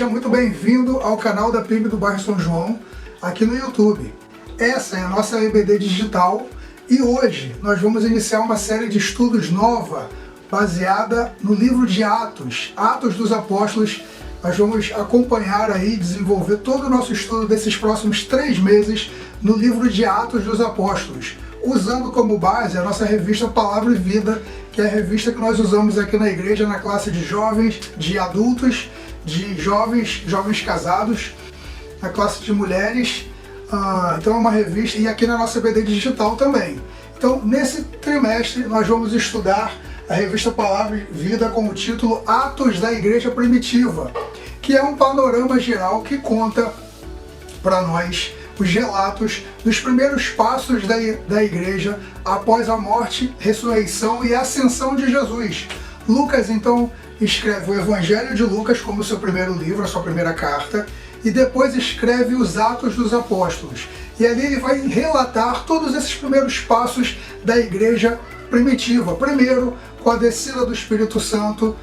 Seja muito bem-vindo ao canal da PIB do Bairro São João, aqui no YouTube. Essa é a nossa EBD digital e hoje nós vamos iniciar uma série de estudos nova, baseada no livro de Atos, Atos dos Apóstolos. Nós vamos acompanhar aí, desenvolver todo o nosso estudo desses próximos 3 meses no livro de Atos dos Apóstolos, usando como base a nossa revista Palavra e Vida, que é a revista que nós usamos aqui na igreja, na classe de jovens, de adultos, de jovens casados, na classe de mulheres. Então é uma revista, e aqui na nossa EBD digital também. Então nesse trimestre nós vamos estudar a revista Palavra e Vida com o título Atos da Igreja Primitiva, que é um panorama geral que conta para nós os relatos dos primeiros passos da igreja após a morte, ressurreição e ascensão de Jesus. Lucas então escreve o Evangelho de Lucas como seu primeiro livro, a sua primeira carta, e depois escreve os Atos dos Apóstolos. E ali ele vai relatar todos esses primeiros passos da igreja primitiva. Primeiro, com a descida do Espírito Santo,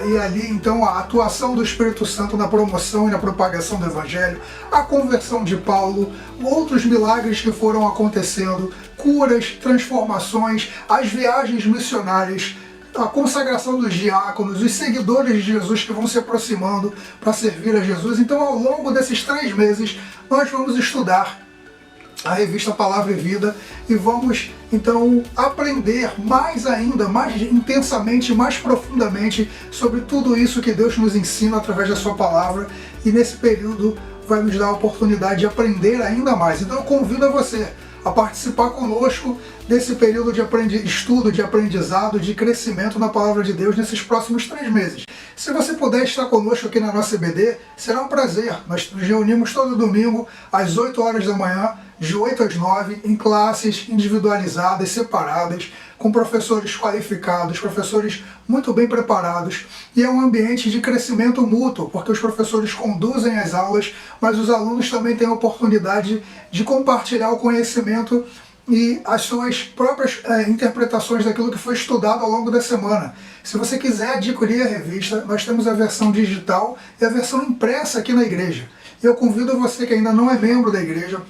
e ali então a atuação do Espírito Santo na promoção e na propagação do Evangelho, a conversão de Paulo, outros milagres que foram acontecendo, curas, transformações, as viagens missionárias, a consagração dos diáconos, os seguidores de Jesus que vão se aproximando para servir a Jesus. Então, ao longo desses 3 meses, nós vamos estudar a revista Palavra e Vida e vamos então aprender mais ainda, mais intensamente, mais profundamente sobre tudo isso que Deus nos ensina através da sua palavra, e nesse período vai nos dar a oportunidade de aprender ainda mais. Então eu convido a você a participar conosco desse período de estudo, de aprendizado, de crescimento na Palavra de Deus nesses próximos 3 meses. Se você puder estar conosco aqui na nossa EBD, será um prazer. Nós nos reunimos todo domingo às 8 horas da manhã, de 8 às 9, em classes individualizadas, separadas, com professores qualificados, professores muito bem preparados, e é um ambiente de crescimento mútuo, porque os professores conduzem as aulas, mas os alunos também têm a oportunidade de compartilhar o conhecimento e as suas próprias interpretações daquilo que foi estudado ao longo da semana. Se você quiser adquirir a revista, nós temos a versão digital e a versão impressa aqui na igreja. E eu convido você que ainda não é membro da igreja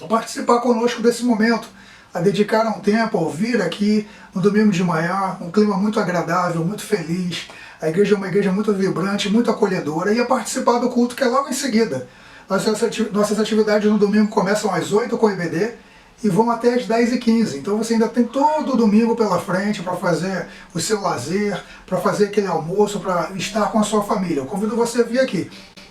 a participar conosco desse momento, a dedicar um tempo a ouvir aqui no domingo de manhã, um clima muito agradável, muito feliz. A igreja é uma igreja muito vibrante, muito acolhedora, e a participar do culto que é logo em seguida. Nossas atividades no domingo começam às 8 com o EBD e vão até às 10h15. Então você ainda tem todo o domingo pela frente para fazer o seu lazer, para fazer aquele almoço, para estar com a sua família. Eu convido você a vir aqui.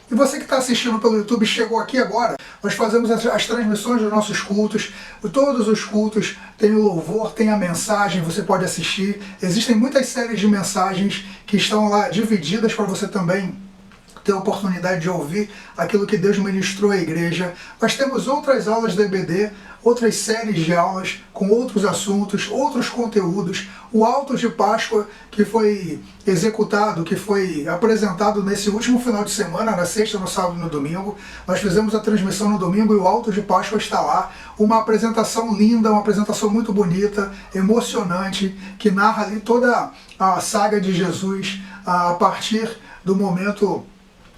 E você que está assistindo pelo YouTube, chegou aqui agora, nós fazemos as transmissões dos nossos cultos. Todos os cultos têm o louvor, tem a mensagem, você pode assistir. Existem muitas séries de mensagens que estão lá divididas para você também ter a oportunidade de ouvir aquilo que Deus ministrou à igreja. Nós temos outras aulas da EBD, outras séries de aulas com outros assuntos, outros conteúdos. O Alto de Páscoa, que foi executado, que foi apresentado nesse último final de semana, na sexta, no sábado e no domingo. Nós fizemos a transmissão no domingo e o Alto de Páscoa está lá. Uma apresentação linda, uma apresentação muito bonita, emocionante, que narra ali toda a saga de Jesus a partir do momento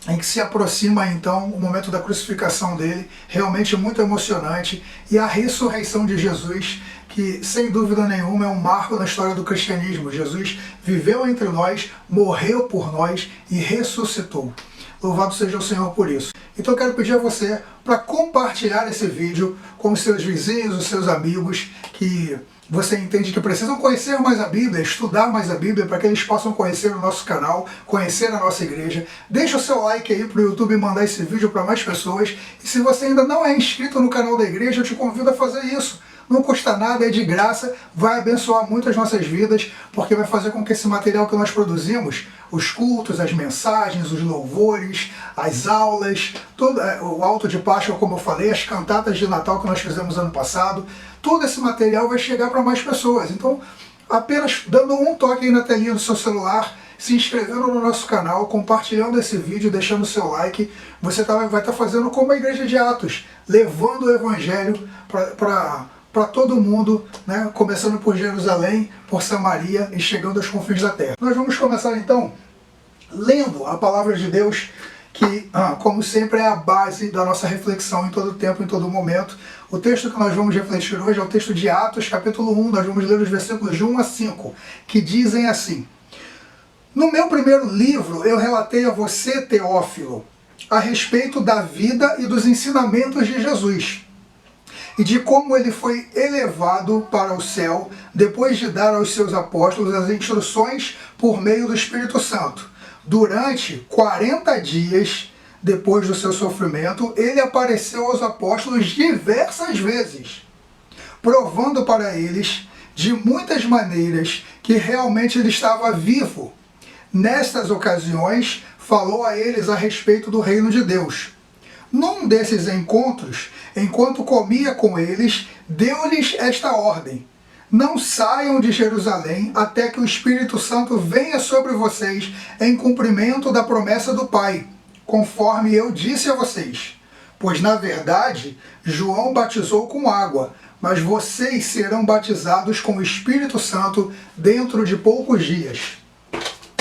em que se aproxima então o momento da crucificação dele, realmente muito emocionante, e a ressurreição de Jesus, que sem dúvida nenhuma é um marco na história do cristianismo. Jesus viveu entre nós, morreu por nós e ressuscitou. Louvado seja o Senhor por isso. Então eu quero pedir a você para compartilhar esse vídeo com os seus vizinhos, os seus amigos, que você entende que precisam conhecer mais a Bíblia, estudar mais a Bíblia, para que eles possam conhecer o nosso canal, conhecer a nossa igreja. Deixa o seu like aí para o YouTube mandar esse vídeo para mais pessoas. E se você ainda não é inscrito no canal da igreja, eu te convido a fazer isso. Não custa nada, é de graça, vai abençoar muito as nossas vidas, porque vai fazer com que esse material que nós produzimos, os cultos, as mensagens, os louvores, as aulas, o Alto de Páscoa, como eu falei, as cantatas de Natal que nós fizemos ano passado, todo esse material vai chegar para mais pessoas. Então, apenas dando um toque aí na telinha do seu celular, se inscrevendo no nosso canal, compartilhando esse vídeo, deixando o seu like, você vai estar fazendo como a Igreja de Atos, levando o Evangelho para todo mundo, né? Começando por Jerusalém, por Samaria e chegando aos confins da terra. Nós vamos começar então lendo a palavra de Deus que, como sempre, é a base da nossa reflexão em todo tempo, em todo momento. O texto que nós vamos refletir hoje é o texto de Atos, capítulo 1, nós vamos ler os versículos de 1 a 5, que dizem assim: No meu primeiro livro eu relatei a você, Teófilo, a respeito da vida e dos ensinamentos de Jesus, e de como ele foi elevado para o céu depois de dar aos seus apóstolos as instruções por meio do Espírito Santo. Durante 40 dias depois do seu sofrimento, ele apareceu aos apóstolos diversas vezes, provando para eles de muitas maneiras que realmente ele estava vivo. Nestas ocasiões, falou a eles a respeito do reino de Deus. Num desses encontros, enquanto comia com eles, deu-lhes esta ordem: Não saiam de Jerusalém até que o Espírito Santo venha sobre vocês em cumprimento da promessa do Pai, conforme eu disse a vocês. Pois, na verdade, João batizou com água, mas vocês serão batizados com o Espírito Santo dentro de poucos dias.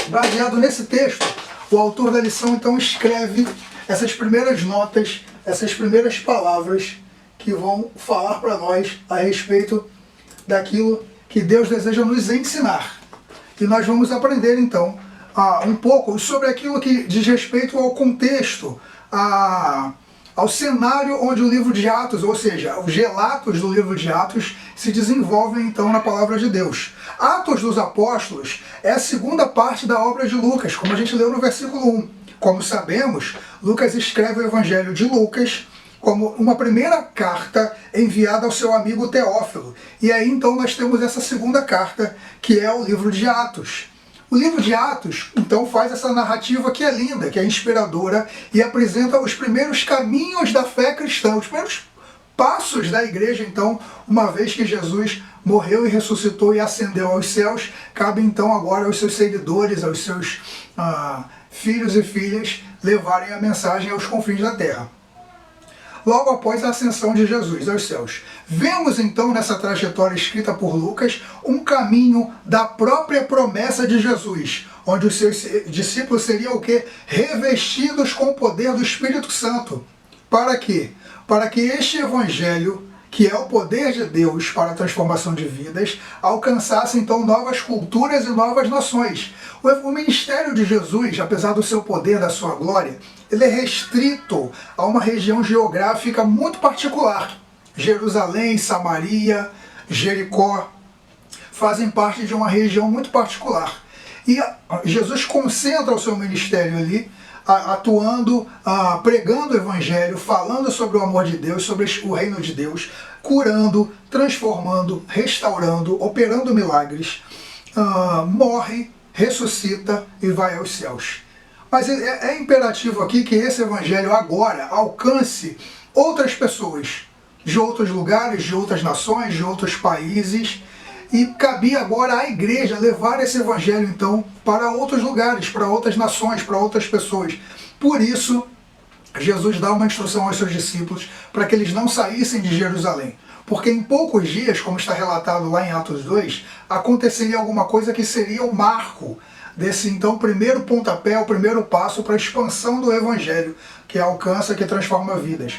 Baseado nesse texto, o autor da lição então escreve essas primeiras notas, essas primeiras palavras que vão falar para nós a respeito daquilo que Deus deseja nos ensinar. E nós vamos aprender então um pouco sobre aquilo que diz respeito ao contexto, ao cenário onde o livro de Atos, ou seja, os relatos do livro de Atos, se desenvolvem então na palavra de Deus. Atos dos Apóstolos é a segunda parte da obra de Lucas, como a gente leu no versículo 1. Como sabemos, Lucas escreve o Evangelho de Lucas como uma primeira carta enviada ao seu amigo Teófilo. E aí então nós temos essa segunda carta, que é o livro de Atos. O livro de Atos, então, faz essa narrativa que é linda, que é inspiradora e apresenta os primeiros caminhos da fé cristã, os primeiros passos da igreja, então, uma vez que Jesus morreu e ressuscitou e ascendeu aos céus, cabe então agora aos seus seguidores, aos seus filhos e filhas, levarem a mensagem aos confins da terra. Logo após a ascensão de Jesus aos céus, vemos então nessa trajetória escrita por Lucas um caminho da própria promessa de Jesus, onde os seus discípulos seriam o quê? Revestidos com o poder do Espírito Santo. Para quê? Para que este evangelho, que é o poder de Deus para a transformação de vidas, alcançasse então novas culturas e novas nações. O ministério de Jesus, apesar do seu poder, da sua glória, ele é restrito a uma região geográfica muito particular. Jerusalém, Samaria, Jericó fazem parte de uma região muito particular. E Jesus concentra o seu ministério ali, atuando, pregando o evangelho, falando sobre o amor de Deus, sobre o reino de Deus, curando, transformando, restaurando, operando milagres, morre, ressuscita e vai aos céus. Mas é imperativo aqui que esse evangelho agora alcance outras pessoas, de outros lugares, de outras nações, de outros países, e cabia agora à igreja levar esse evangelho então para outros lugares, para outras nações, para outras pessoas. Por isso, Jesus dá uma instrução aos seus discípulos para que eles não saíssem de Jerusalém. Porque em poucos dias, como está relatado lá em Atos 2, aconteceria alguma coisa que seria o marco desse então primeiro pontapé, o primeiro passo para a expansão do evangelho, que alcança, que transforma vidas.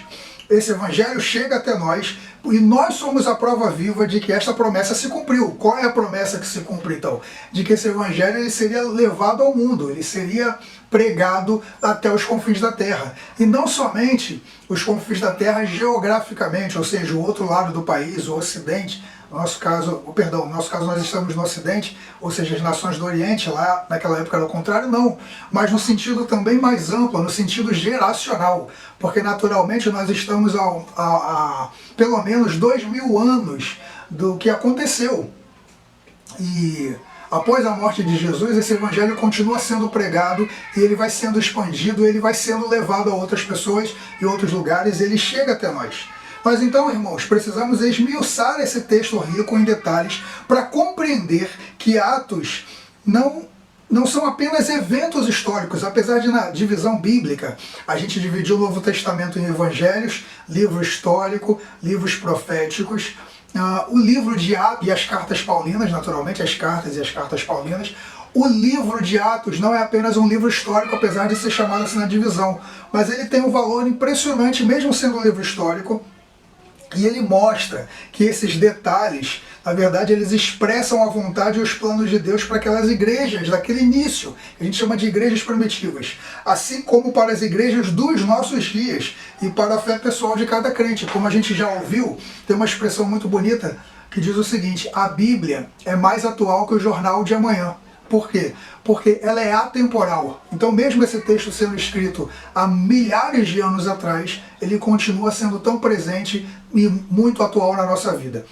Esse evangelho chega até nós e nós somos a prova viva de que esta promessa se cumpriu. Qual é a promessa que se cumpre então? De que esse evangelho ele seria levado ao mundo, ele seria pregado até os confins da terra. E não somente os confins da terra geograficamente, ou seja, o outro lado do país, o ocidente. No nosso caso nós estamos no Ocidente, ou seja, as nações do Oriente, lá naquela época era o contrário, não. Mas no sentido também mais amplo, no sentido geracional. Porque naturalmente nós estamos a pelo menos 2000 anos do que aconteceu. E após a morte de Jesus, esse evangelho continua sendo pregado e ele vai sendo expandido, ele vai sendo levado a outras pessoas e outros lugares, ele chega até nós. Mas então, irmãos, precisamos esmiuçar esse texto rico em detalhes para compreender que Atos não são apenas eventos históricos, apesar de na divisão bíblica a gente dividir o Novo Testamento em evangelhos, livro histórico, livros proféticos. o livro de Atos e as cartas paulinas, naturalmente, as cartas e as cartas paulinas. O livro de Atos não é apenas um livro histórico, apesar de ser chamado assim na divisão, mas ele tem um valor impressionante, mesmo sendo um livro histórico, e ele mostra que esses detalhes, na verdade, eles expressam a vontade e os planos de Deus para aquelas igrejas daquele início, que a gente chama de igrejas primitivas, assim como para as igrejas dos nossos dias e para a fé pessoal de cada crente. Como a gente já ouviu, tem uma expressão muito bonita que diz o seguinte: a Bíblia é mais atual que o jornal de amanhã. Por quê? Porque ela é atemporal. Então, mesmo esse texto sendo escrito há milhares de anos atrás, ele continua sendo tão presente e muito atual na nossa vida.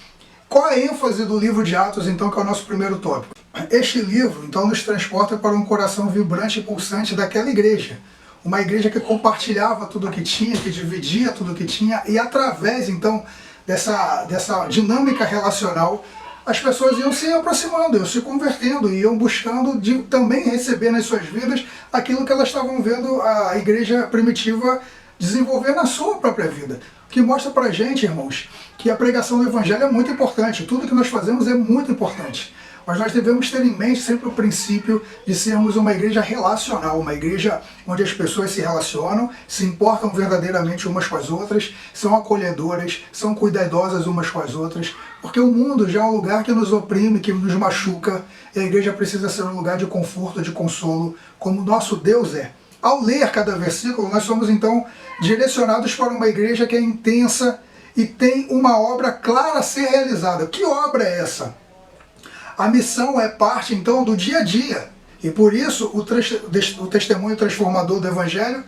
Qual a ênfase do livro de Atos, então, que é o nosso primeiro tópico? Este livro, então, nos transporta para um coração vibrante e pulsante daquela igreja. Uma igreja que compartilhava tudo o que tinha, que dividia tudo o que tinha, e através, então, dessa dinâmica relacional, as pessoas iam se aproximando, iam se convertendo, iam buscando também receber nas suas vidas aquilo que elas estavam vendo a igreja primitiva desenvolver na sua própria vida. O que mostra pra gente, irmãos, que a pregação do evangelho é muito importante. Tudo que nós fazemos é muito importante. Mas nós devemos ter em mente sempre o princípio de sermos uma igreja relacional, uma igreja onde as pessoas se relacionam, se importam verdadeiramente umas com as outras, são acolhedoras, são cuidadosas umas com as outras, porque o mundo já é um lugar que nos oprime, que nos machuca, e a igreja precisa ser um lugar de conforto, de consolo, como o nosso Deus é. Ao ler cada versículo, nós somos então direcionados para uma igreja que é intensa e tem uma obra clara a ser realizada. Que obra é essa? A missão é parte, então, do dia a dia. E por isso, o testemunho transformador do Evangelho,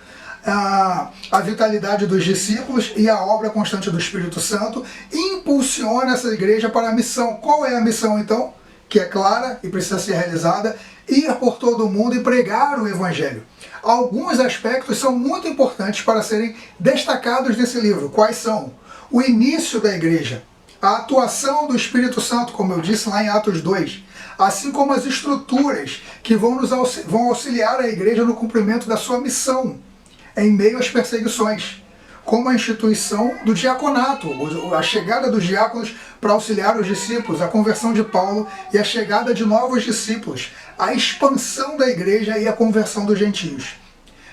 a vitalidade dos discípulos e a obra constante do Espírito Santo impulsiona essa igreja para a missão. Qual é a missão, então? Que é clara e precisa ser realizada: ir por todo o mundo e pregar o Evangelho. Alguns aspectos são muito importantes para serem destacados nesse livro. Quais são? O início da igreja, a atuação do Espírito Santo, como eu disse lá em Atos 2, assim como as estruturas que vão auxiliar a igreja no cumprimento da sua missão, em meio às perseguições, como a instituição do diaconato, a chegada dos diáconos para auxiliar os discípulos, a conversão de Paulo e a chegada de novos discípulos, a expansão da igreja e a conversão dos gentios.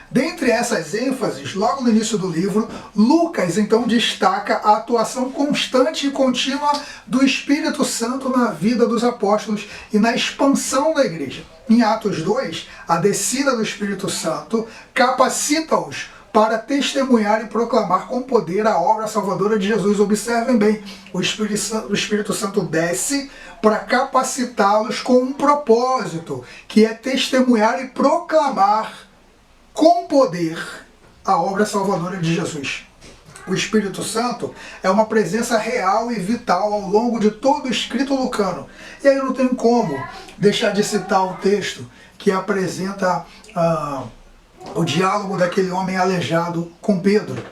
Dentre essas ênfases, logo no início do livro, Lucas então destaca a atuação constante e contínua do Espírito Santo na vida dos apóstolos e na expansão da igreja. Em Atos 2, a descida do Espírito Santo capacita-os para testemunhar e proclamar com poder a obra salvadora de Jesus. Observem bem, o Espírito Santo desce para capacitá-los com um propósito, que é testemunhar e proclamar com poder a obra salvadora de Jesus. O Espírito Santo é uma presença real e vital ao longo de todo o escrito lucano. E aí não tem como deixar de citar o texto que apresenta o diálogo daquele homem aleijado com Pedro,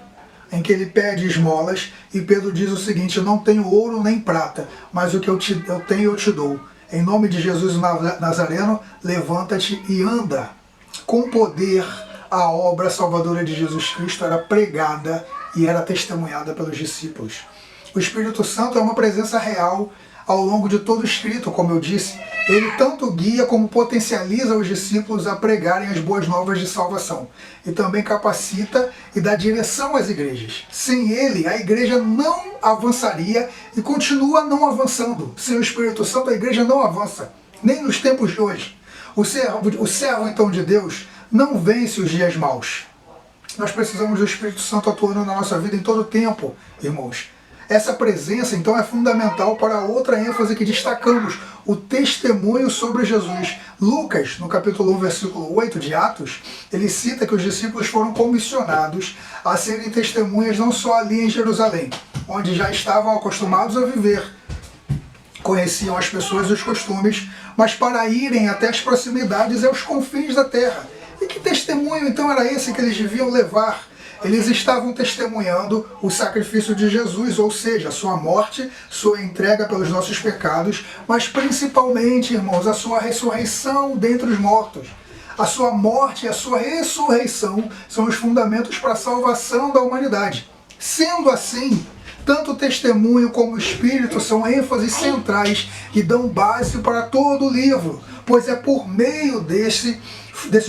em que ele pede esmolas e Pedro diz o seguinte: eu não tenho ouro nem prata, mas o que eu tenho eu te dou. Em nome de Jesus Nazareno, levanta-te e anda. Com poder, a obra salvadora de Jesus Cristo era pregada e era testemunhada pelos discípulos. O Espírito Santo é uma presença real ao longo de todo o escrito, como eu disse. Ele tanto guia como potencializa os discípulos a pregarem as boas novas de salvação. E também capacita e dá direção às igrejas. Sem ele, a igreja não avançaria e continua não avançando. Sem o Espírito Santo, a igreja não avança, nem nos tempos de hoje. O servo então de Deus não vence os dias maus. Nós precisamos do Espírito Santo atuando na nossa vida em todo o tempo, irmãos. Essa presença, então, é fundamental para outra ênfase que destacamos, o testemunho sobre Jesus. Lucas, no capítulo 1, versículo 8 de Atos, ele cita que os discípulos foram comissionados a serem testemunhas não só ali em Jerusalém, onde já estavam acostumados a viver, conheciam as pessoas e os costumes, mas para irem até as proximidades e aos confins da terra. E que testemunho então era esse que eles deviam levar? Eles estavam testemunhando o sacrifício de Jesus, ou seja, a sua morte, sua entrega pelos nossos pecados, mas principalmente, irmãos, a sua ressurreição dentre os mortos. A sua morte e a sua ressurreição são os fundamentos para a salvação da humanidade. Sendo assim, Tanto o testemunho como o espírito são ênfases centrais e dão base para todo o livro, pois é por meio desses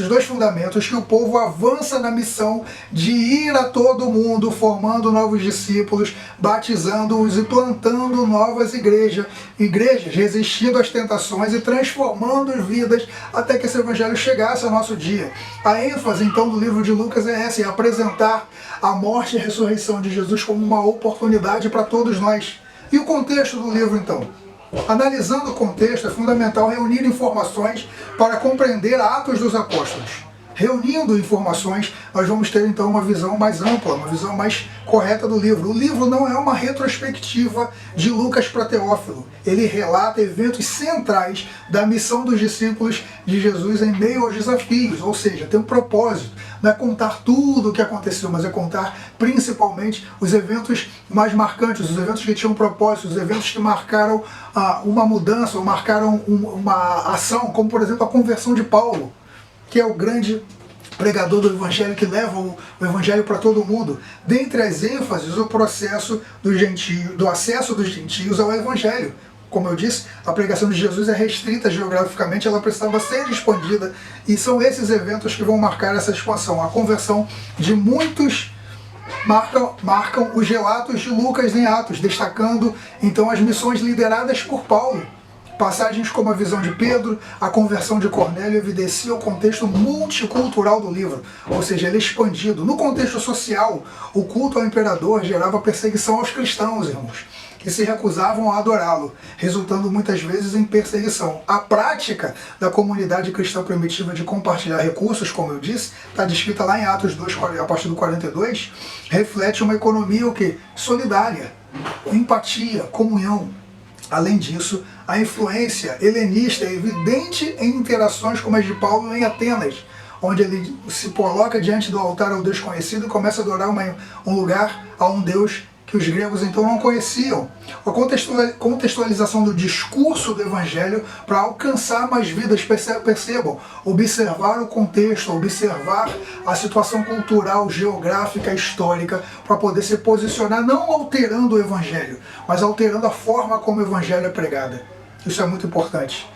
dois fundamentos que o povo avança na missão de ir a todo mundo, formando novos discípulos, batizando-os e plantando novas igrejas, resistindo às tentações e transformando vidas até que esse evangelho chegasse ao nosso dia. A ênfase, então, do livro de Lucas é essa, é apresentar a morte e a ressurreição de Jesus como uma oportunidade para todos nós. E o contexto do livro, então? Analisando o contexto, é fundamental reunir informações para compreender Atos dos Apóstolos. Reunindo informações, nós vamos ter então uma visão mais ampla, uma visão mais correta do livro. O livro não é uma retrospectiva de Lucas para Teófilo. Ele relata eventos centrais da missão dos discípulos de Jesus em meio aos desafios, ou seja, tem um propósito. Não é contar tudo o que aconteceu, mas é contar principalmente os eventos mais marcantes, os eventos que tinham propósito, os eventos que marcaram uma mudança, ou marcaram uma ação, como por exemplo a conversão de Paulo, que é o grande pregador do evangelho que leva o evangelho para todo mundo. Dentre as ênfases, o processo do acesso dos gentios ao evangelho. Como eu disse, a pregação de Jesus é restrita geograficamente, ela precisava ser expandida, e são esses eventos que vão marcar essa expansão. A conversão de muitos marcam os relatos de Lucas em Atos, destacando então as missões lideradas por Paulo. Passagens como a visão de Pedro, a conversão de Cornélio evidenciam o contexto multicultural do livro, ou seja, ele é expandido. No contexto social, o culto ao imperador gerava perseguição aos cristãos, irmãos, que se recusavam a adorá-lo, resultando muitas vezes em perseguição. A prática da comunidade cristã primitiva de compartilhar recursos, como eu disse, está descrita lá em Atos 2, a partir do 42, reflete uma economia o quê? Solidária, empatia, comunhão. Além disso, a influência helenista é evidente em interações como as de Paulo em Atenas, onde ele se coloca diante do altar ao Deus conhecido e começa a adorar um lugar a um Deus que os gregos então não conheciam. A contextualização do discurso do evangelho para alcançar mais vidas, percebam, observar o contexto, observar a situação cultural, geográfica, histórica, para poder se posicionar, não alterando o evangelho, mas alterando a forma como o evangelho é pregado. Isso é muito importante.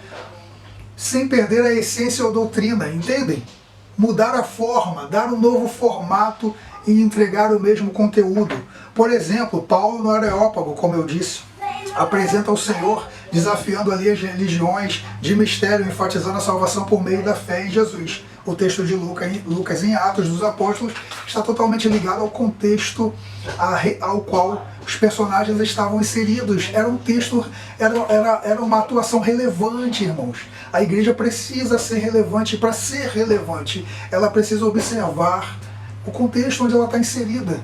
Sem perder a essência ou doutrina, entendem? Mudar a forma, dar um novo formato e entregar o mesmo conteúdo. Por exemplo, Paulo no Areópago, como eu disse, apresenta o Senhor desafiando ali as religiões de mistério, enfatizando a salvação por meio da fé em Jesus. O texto de Lucas em Atos dos Apóstolos está totalmente ligado ao contexto ao qual os personagens estavam inseridos. Era um texto, era uma atuação relevante, irmãos. A igreja precisa ser relevante, e para ser relevante, ela precisa observar o contexto onde ela está inserida,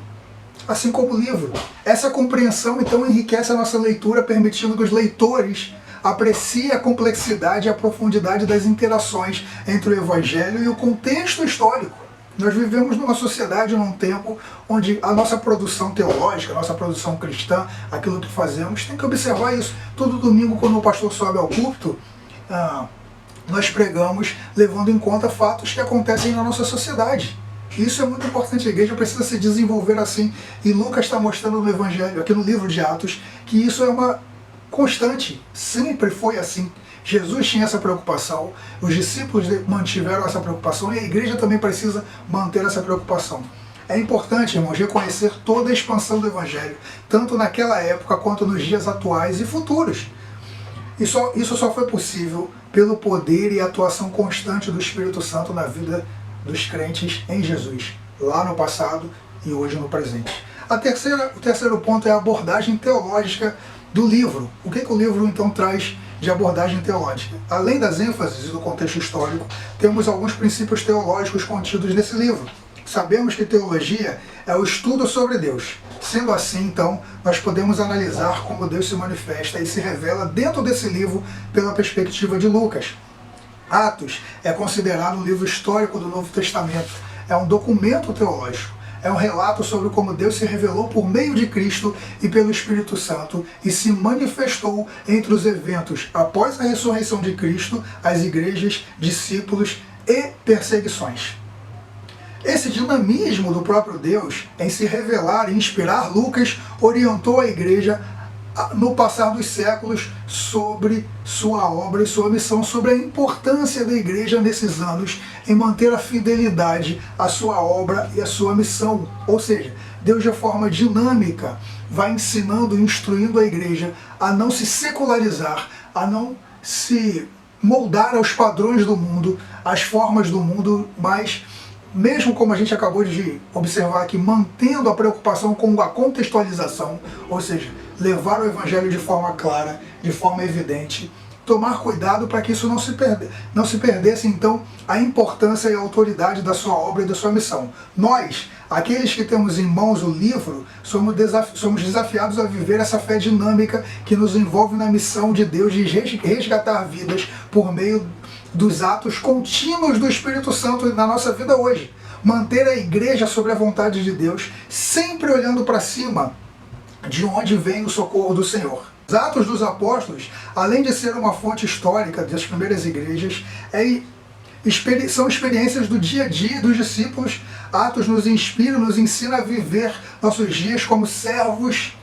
assim como o livro. Essa compreensão, então, enriquece a nossa leitura, permitindo que os leitores apreciem a complexidade e a profundidade das interações entre o Evangelho e o contexto histórico. Nós vivemos numa sociedade, num tempo, onde a nossa produção teológica, a nossa produção cristã, aquilo que fazemos, tem que observar isso. Todo domingo, quando o pastor sobe ao púlpito, nós pregamos levando em conta fatos que acontecem na nossa sociedade. Isso é muito importante, a igreja precisa se desenvolver assim, e Lucas está mostrando no Evangelho, aqui no livro de Atos, que isso é uma constante, sempre foi assim. Jesus tinha essa preocupação, os discípulos mantiveram essa preocupação, e a igreja também precisa manter essa preocupação. É importante, irmãos, reconhecer toda a expansão do Evangelho, tanto naquela época quanto nos dias atuais e futuros. Isso só foi possível pelo poder e atuação constante do Espírito Santo na vida dos crentes em Jesus, lá no passado e hoje no presente. O terceiro ponto é a abordagem teológica do livro. O que o livro então traz de abordagem teológica? Além das ênfases e do contexto histórico, temos alguns princípios teológicos contidos nesse livro. Sabemos que teologia é o estudo sobre Deus. Sendo assim, então, nós podemos analisar como Deus se manifesta e se revela dentro desse livro pela perspectiva de Lucas. Atos é considerado um livro histórico do Novo Testamento. É um documento teológico. É um relato sobre como Deus se revelou por meio de Cristo e pelo Espírito Santo e se manifestou entre os eventos após a ressurreição de Cristo, as igrejas, discípulos e perseguições. Esse dinamismo do próprio Deus em se revelar e inspirar Lucas orientou a igreja no passar dos séculos sobre sua obra e sua missão, sobre a importância da igreja nesses anos em manter a fidelidade à sua obra e à sua missão. Ou seja, Deus de forma dinâmica vai ensinando e instruindo a igreja a não se secularizar, a não se moldar aos padrões do mundo, às formas do mundo, mas mesmo como a gente acabou de observar aqui, mantendo a preocupação com a contextualização, ou seja, levar o evangelho de forma clara, de forma evidente, tomar cuidado para que isso não se perdesse então a importância e a autoridade da sua obra e da sua missão. Nós, aqueles que temos em mãos o livro, somos desafiados a viver essa fé dinâmica que nos envolve na missão de Deus de resgatar vidas por meio dos atos contínuos do Espírito Santo na nossa vida hoje. Manter a igreja sobre a vontade de Deus, sempre olhando para cima, de onde vem o socorro do Senhor. Os Atos dos Apóstolos, além de ser uma fonte histórica das primeiras igrejas, são experiências do dia a dia dos discípulos. Atos nos inspira, nos ensina a viver nossos dias como servos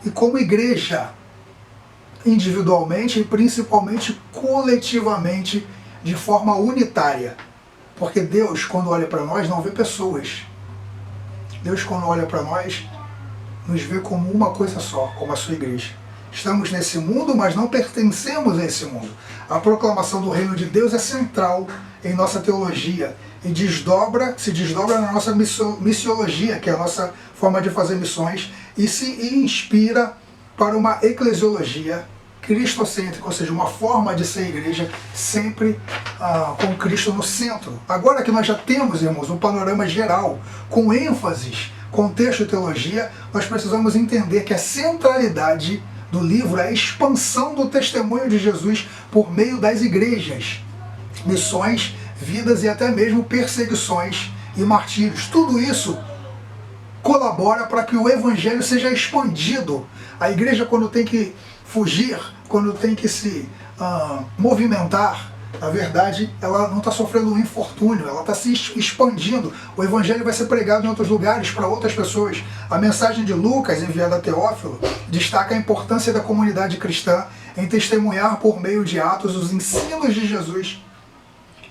e como igreja, individualmente e principalmente coletivamente, de forma unitária. Porque Deus, quando olha para nós, não vê pessoas. Deus, quando olha para nós, nos vê como uma coisa só, como a sua igreja. Estamos nesse mundo, mas não pertencemos a esse mundo. A proclamação do reino de Deus é central em nossa teologia e se desdobra na nossa missiologia, que é a nossa forma de fazer missões, e se inspira para uma eclesiologia cristocêntrica, ou seja, uma forma de ser igreja sempre com Cristo no centro. Agora que nós já temos, irmãos, um panorama geral, com ênfases, contexto e teologia, nós precisamos entender que a centralidade do livro é a expansão do testemunho de Jesus por meio das igrejas, missões, vidas e até mesmo perseguições e martírios. Tudo isso colabora para que o evangelho seja expandido. A igreja, quando tem que fugir, quando tem que se movimentar, na verdade, ela não está sofrendo um infortúnio, ela está se expandindo. O evangelho vai ser pregado em outros lugares, para outras pessoas. A mensagem de Lucas, enviada a Teófilo, destaca a importância da comunidade cristã em testemunhar por meio de Atos os ensinos de Jesus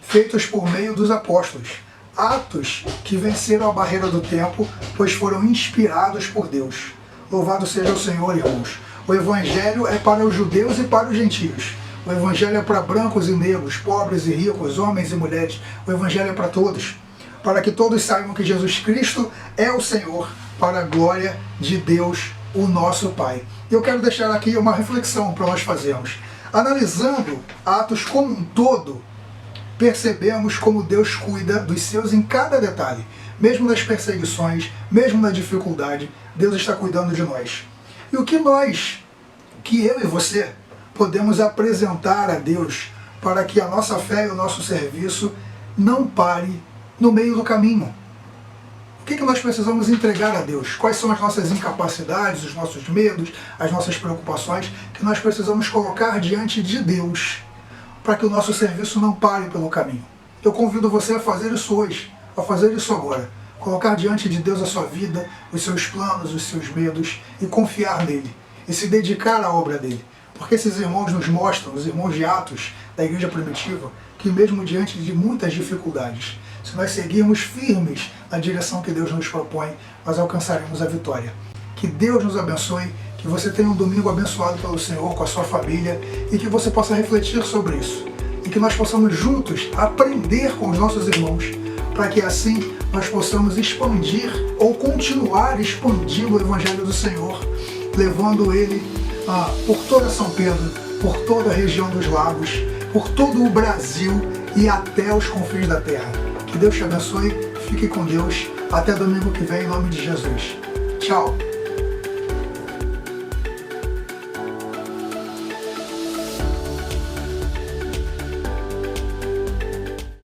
feitos por meio dos apóstolos. Atos que venceram a barreira do tempo, pois foram inspirados por Deus. Louvado seja o Senhor, irmãos. O evangelho é para os judeus e para os gentios. O evangelho é para brancos e negros, pobres e ricos, homens e mulheres. O evangelho é para todos, para que todos saibam que Jesus Cristo é o Senhor, para a glória de Deus, o nosso Pai. Eu quero deixar aqui uma reflexão para nós fazermos. Analisando Atos como um todo, percebemos como Deus cuida dos seus em cada detalhe. Mesmo nas perseguições, mesmo na dificuldade, Deus está cuidando de nós. E o que eu e você, podemos apresentar a Deus para que a nossa fé e o nosso serviço não pare no meio do caminho? O que nós precisamos entregar a Deus? Quais são as nossas incapacidades, os nossos medos, as nossas preocupações que nós precisamos colocar diante de Deus para que o nosso serviço não pare pelo caminho? Eu convido você a fazer isso hoje, a fazer isso agora. Colocar diante de Deus a sua vida, os seus planos, os seus medos e confiar nele e se dedicar à obra dele. Porque esses irmãos nos mostram, os irmãos de Atos da igreja primitiva, que mesmo diante de muitas dificuldades, se nós seguirmos firmes na direção que Deus nos propõe, nós alcançaremos a vitória. Que Deus nos abençoe, que você tenha um domingo abençoado pelo Senhor com a sua família e que você possa refletir sobre isso. E que nós possamos juntos aprender com os nossos irmãos, para que assim nós possamos expandir ou continuar expandindo o Evangelho do Senhor, levando ele por toda São Pedro, por toda a região dos lagos, por todo o Brasil e até os confins da terra. Que Deus te abençoe, fique com Deus, até domingo que vem, em nome de Jesus. Tchau!